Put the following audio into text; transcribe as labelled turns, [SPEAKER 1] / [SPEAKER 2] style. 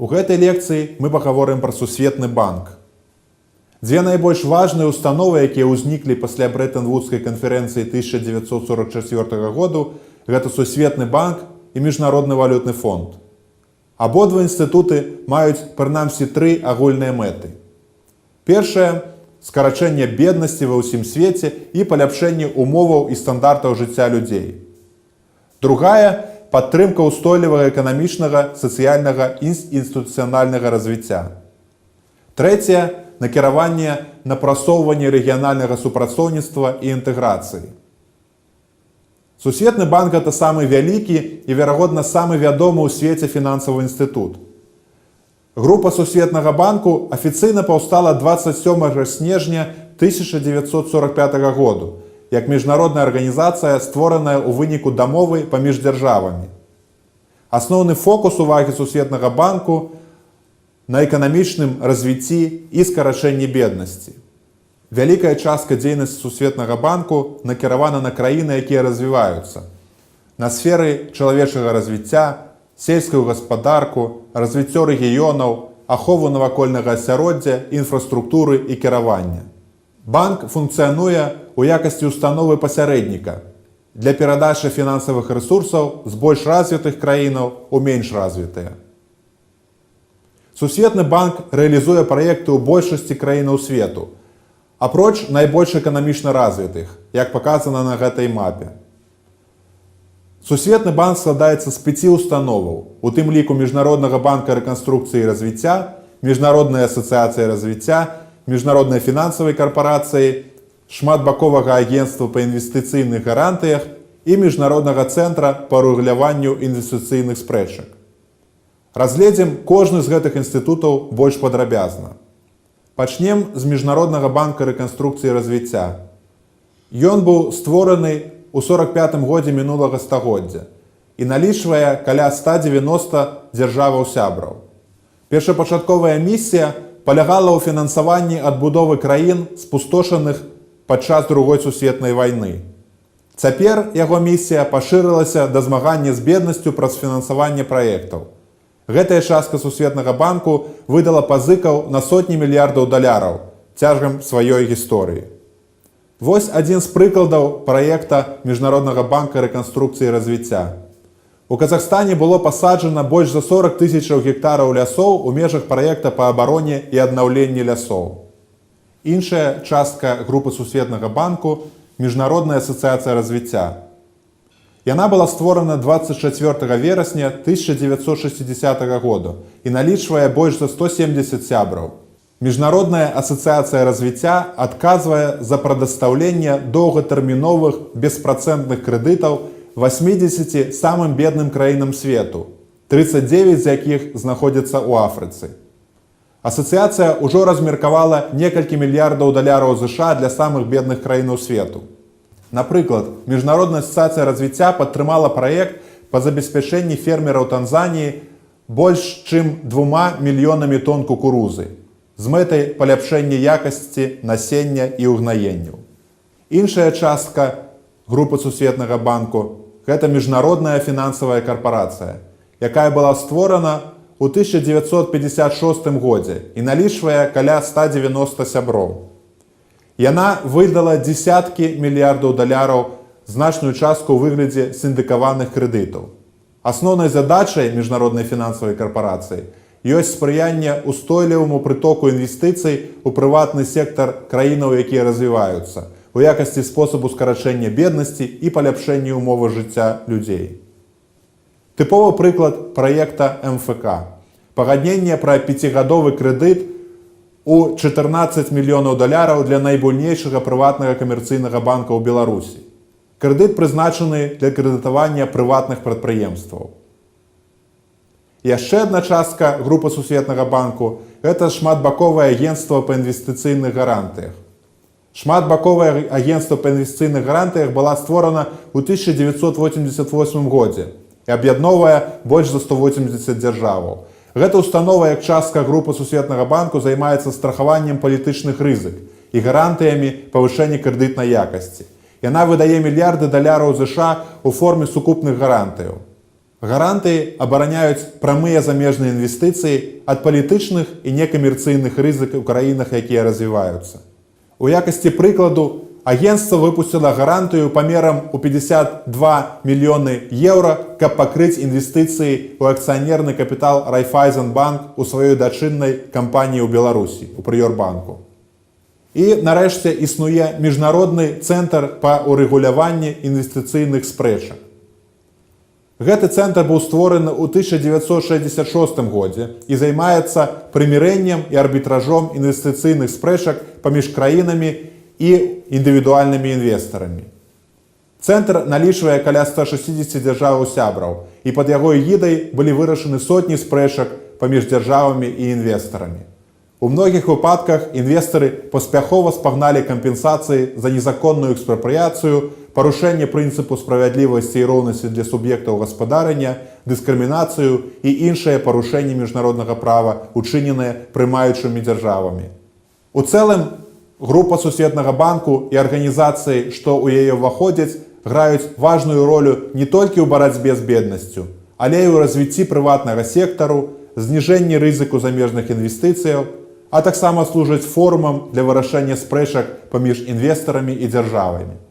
[SPEAKER 1] У гэтай лекцыі мы пагаворым пра сусветны банк. Дзве найбольш важныя установы, якія ўзніклі пасля Брэттон-Вудскай канферэнцыі 1944 году, гэта Сусветны банк і Міжнародны валютны фонд. Абодва інстытуты маюць прынамсі тры агульныя мэты. Першае – скарачэнне беднасці ва ўсім свеце і паляпшэнне умоваў і стандартаў жыцця людзей. Другая – падтрымка ўстойлівага эканамічнага, сацыяльнага і інстытуцыянальнага развіцця. Трэцяе – накіраванне на прасоўванне рэгіянальнага супрацоўніцтва і інтэграцыі. Сусветны банк – гэта самы вялікі і, верагодна, самы вядомы ў свеце фінансавы інстытут. Група Сусветнага банку афіцыйна паўстала 27 снежня 1945 году, як міжнародная арганізацыя, створаная ў выніку дамовы паміж дзяржавамі. Асноўны фокус увагі Сусветнага банку на эканамічным развіцці і скарачэнні беднасці. Вялікая частка дзейнасці Сусветнага банку накіравана на краіны, якія развіваюцца, на сферы чалавечага развіцця, сельскую гаспадарку, развіццё рэгіёнаў, ахову навакольнага асяроддзя, інфраструктуры і кіравання. Банк функцыянуе ў якасці установы пасярэдніка для перадачы фінансавых рэсурсаў з больш развітых краінаў у менш развітыя. Сусветны банк рэалізуе праекты ў большасці краінаў свету, апроч найбольш эканамічна развітых, як паказана на гэтай мапе. Сусветны банк складаецца з 5 установаў, у тым ліку Міжнароднага банка рэканструкцыі і развіцця, Міжнароднай асацыяцыі развіцця, Міжнароднай фінансавай карпорацыі, Шматбаковага агенцтва па інвестыцыйных гарантыях і Міжнароднага цэнтра па рэгуляванню інвестыцыйных спрэчак. Разгледзім кожны з гэтых інстытутаў больш падрабязна. Пачнем з Міжнароднага банка рэканструкцыі і развіцця. Ён быў створаны у 45-м годзе мінулага стагоддзя і налічвае каля 190 дзяржаваў-сябраў. Першапачатковая місія палягала ў фінансаванні адбудовы краін, спустошаных падчас Другой сусветнай вайны. Цяпер яго місія пашырылася да змагання з беднасцю праз фінансаванне праектаў. Гэтая частка Сусветнага банку выдала пазыкаў на сотні мільярдаў даляраў цягам сваёй гісторыі. Вось адзін з прыкладаў праекта Міжнароднага банка рэканструкцыі і развіцця. У Казахстане было пасаджана больш за 40 тысячаў гектараў лясоў у межах праекта па абароне і аднаўленні лясоў. Іншая частка групы Сусветнага банку – Міжнародная асацыяцыя развіцця. Яна была створана 24 верасня 1960 года і налічвае больш за 170 сябраў. Міжнародная асацыяцыя развіцця адказвае за прадастаўленне доўгатэрміновых беспрацэнтных крэдытаў 80 самым бедным краінам свету, 39 з якіх знаходзяцца ў Афрыцы. Асацыяцыя ўжо размеркавала некалькі мільярдаў даляраў США для самых бедных краінаў свету. Напрыклад, Міжнародная асацыяцыя развіцця падтрымала праект па забеспячэнні фермераў Танзаніі больш чым 2 мільёнамі тонн кукурузы з мэтай паляпшэння якасці насення і ўгнаенняў. Іншая частка групы Сусветнага банку – гэта Міжнародная фінансавая карпорацыя, якая была створана ў 1956 годзе і налічвае каля 190 сяброў. Яна выдала дзесяткі мільярдаў даляраў, значную частку ў выглядзе сіндыкаваных крэдытаў. Асноўнай задачай Міжнароднай фінансавай карпорацыі ёсць спрыянне устойліваму прытоку інвестыцый у прыватны сектар краінаў, якія развіваюцца, у якасці спосабу скарачэння беднасці і паляпшэння ўмовы жыцця людзей. Тыповы прыклад праекта МФК – пагадненне пра 5гадовы крэдыт у 14 мільёнаў даляраў для найбуйнейшага прыватнага камерцыйнага банка ў Беларусі. Крэдыт прызначаны для крэдытавання прыватных прадпрыемстваў. Яшчэ адна частка групы Сусветнага банку – гэта Шматбаковае агенцтва па інвестыцыйных гарантыях. Шматбаковае агенцтва па інвестыцыйных гарантыях была створана ў 1988 годзе і аб'ядноўвае больш за 180 дзяржаваў. Гэта установа як частка групы Сусветнага банку займаецца страхаваннем палітычных рызык і гарантыямі павышэння крэдытнай якасці. Яна выдае мільярды даляраў США ў форме сукупных гарантыяў. Гарантыі абараняюць прамыя замежныя інвестыцыі ад палітычных і некамерцыйных рызык у краінах, якія развіваюцца. У якасці прыкладу, агенцтва выпусціла гарантыю памерам у 52 мільёны еўра, каб пакрыць інвестыцыі ў акцыянерны капітал Райфайзенбанк у сваёй дачыннай кампаніі ў Беларусі, у Прыёрбанку. І, нарэшце, існуе міжнародны цэнтр па ўрэгуляванні інвестыцыйных спрэчак. Гэты цэнтр быў створаны ў 1966 годзе і займаецца прымірэннем і арбітражом інвестыцыйных спрэчак паміж краінамі і індывідуальнымі інвестарамі. Цэнтр налічвае каля 160 дзяржаваў-сябраў, і пад яго эгідай былі вырашаны сотні спрэчак паміж дзяржавамі і інвестарамі. У многіх выпадках інвестары паспяхова спагналі кампенсацыі за незаконную экспрапрыяцыю, парушэнне прынцыпу справядлівасці і роўнасці для суб'ектаў гаспадарання, дыскрымінацыю і іншыя парушэнні міжнароднага права, учыненыя прымаючымі дзяржавамі. У цэлым, група Сусветнага банку і арганізацыі, што ў яе ўваходзяць, граюць важную ролю не толькі ў барацьбе з беднасцю, але і ў развіцці прыватнага сектару, зніжэнні рызыку замежных інвестыцыяў, а таксама служаць форумам для вырашэння спрэчак паміж інвестарамі і дзяржавамі.